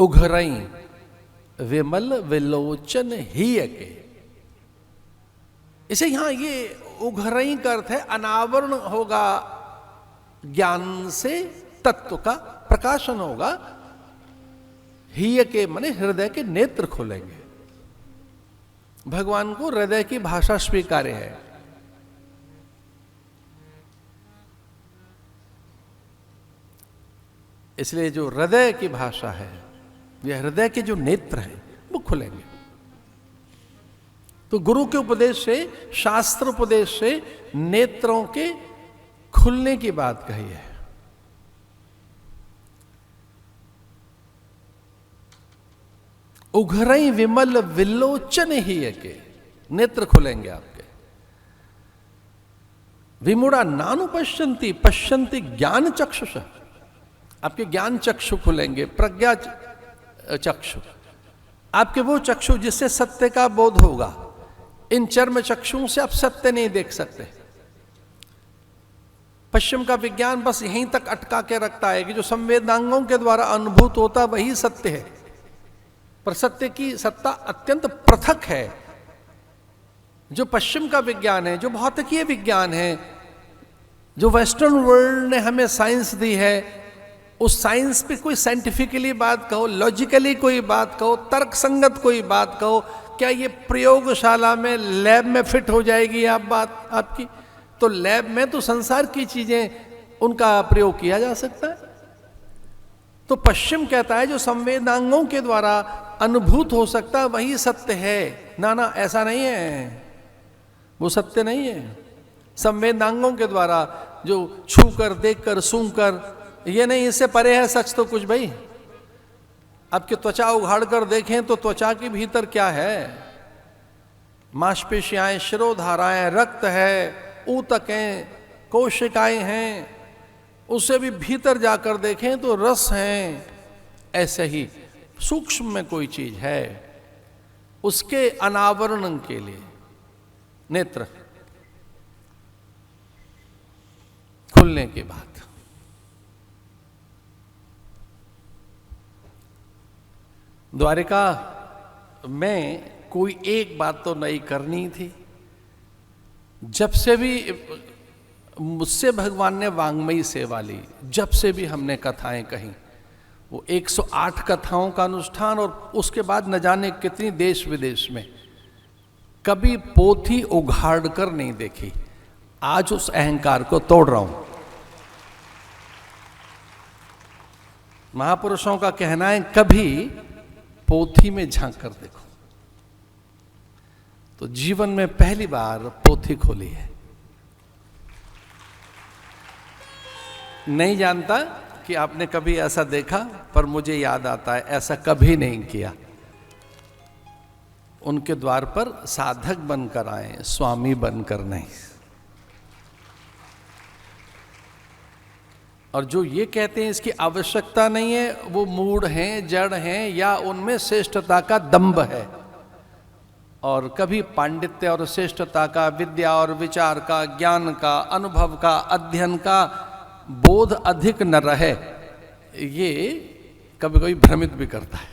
उघरई विमल विलोचन ही के। इसे यहां ये उघरई का अर्थ है अनावरण होगा, ज्ञान से तत्व का प्रकाशन होगा। ही के माने हृदय के नेत्र खोलेंगे। भगवान को हृदय की भाषा स्वीकार्य है। इसलिए जो हृदय की भाषा है, यह हृदय के जो नेत्र हैं वो खुलेंगे। तो गुरु के उपदेश से, शास्त्र उपदेश से नेत्रों के खुलने की बात कही है। उघरई विमल विलोचन ही के, नेत्र खुलेंगे आपके। विमुड़ा नानु पश्यंती पश्यंती ज्ञान चक्षुष, आपके ज्ञान चक्षु खुलेंगे, प्रज्ञा चक्षु, आपके वो चक्षु जिससे सत्य का बोध होगा। इन चर्म चक्षुओं से आप सत्य नहीं देख सकते। पश्चिम का विज्ञान बस यहीं तक अटका के रखता है कि जो संवेदनांगों के द्वारा अनुभूत होता वही सत्य है, पर सत्य की सत्ता अत्यंत पृथक है। जो पश्चिम का विज्ञान है, जो भौतिकीय विज्ञान है, जो वेस्टर्न वर्ल्ड ने हमें साइंस दी है, उस साइंस पे कोई साइंटिफिकली बात कहो, लॉजिकली कोई बात कहो, तर्क संगत कोई बात कहो, क्या ये प्रयोगशाला में लैब में फिट हो जाएगी आप बात आपकी? तो लैब में तो संसार की चीजें उनका प्रयोग किया जा सकता है। तो पश्चिम कहता है जो संवेदनांगों के द्वारा अनुभूत हो सकता वही सत्य है। ना ना, ऐसा नहीं है, वो सत्य नहीं है। संवेदनांगों के द्वारा जो छू कर, देख कर, सूंघ कर, ये नहीं, इससे परे है सच तो कुछ। भाई आपकी त्वचा उघाड़ कर देखें तो त्वचा के भीतर क्या है? मांसपेशियां, शिरोधाराएं, रक्त है, ऊतकें, कोशिकाएं हैं। उससे भी भीतर जाकर देखें तो रस हैं। ऐसे ही सूक्ष्म में कोई चीज है, उसके अनावरण के लिए नेत्र खुलने की बात। द्वारिका में कोई एक बात तो नहीं करनी थी। जब से भी मुझसे भगवान ने वांग्मयी सेवा ली, जब से भी हमने कथाएं कही, वो 108 कथाओं का अनुष्ठान और उसके बाद न जाने कितनी देश विदेश में, कभी पोथी उघाड़ कर नहीं देखी। आज उस अहंकार को तोड़ रहा हूं। महापुरुषों का कहना है कभी पोथी में झांक कर देखो। तो जीवन में पहली बार पोथी खोली है। नहीं जानता कि आपने कभी ऐसा देखा, पर मुझे याद आता है ऐसा कभी नहीं किया। उनके द्वार पर साधक बनकर आए, स्वामी बनकर नहीं। और जो ये कहते हैं इसकी आवश्यकता नहीं है, वो मूढ़ हैं, जड़ हैं, या उनमें श्रेष्ठता का दंभ है। और कभी पांडित्य और श्रेष्ठता का, विद्या और विचार का, ज्ञान का, अनुभव का, अध्ययन का बोध अधिक न रहे, ये कभी कभी भ्रमित भी करता है।